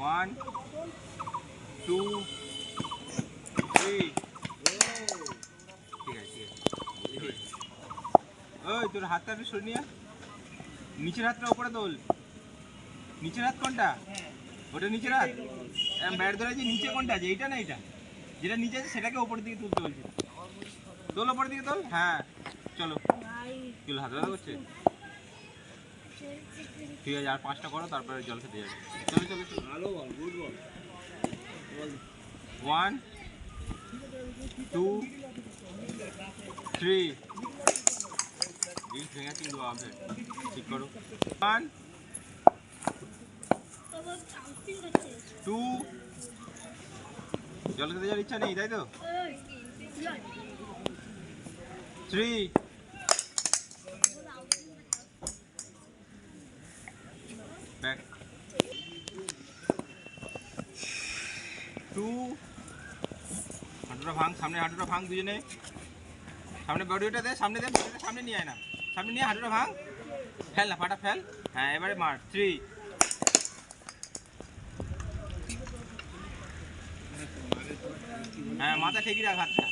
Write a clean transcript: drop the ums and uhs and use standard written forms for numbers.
1 2 3 ঠিক আছে ওই তোর হাতটা একটু সরিয়ে নিয়ে নিচের হাতটা উপরে তোল নিচের হাত কোনটা ওটা নিচের হাত ব্যাট ধরে যে নিচে কোনটা আছে এইটা না এটা যেটা নিচে আছে সেটাকে উপরের দিকে তুলতে বলছি তোল উপরের দিকে তোল হ্যাঁ চলো চলো হাত ধরা করছে ঠিক আছে আর 5টা করো তারপরে জল খেতে যাবে চলো চলো ভালো বল গুড বল 1 2 3 ভেঙে কিন্তু হবে ঠিক করো 1 2 জল খেতে যাওয়ার ইচ্ছা নেই তাই তো 3 back 2 হাঁটুটা ভাঙ সামনে হাঁটুটা ভাঙ দুজনে সামনে বডিটা দে বডিটা সামনে নিয়ে আয় না সামনে নিয়ে হাঁটুটা ভাঙ ফেল না ফাটা ফেল হ্যাঁ এবারে মার 3 হ্যাঁ মাথা ঠেকি রাখ হাতটা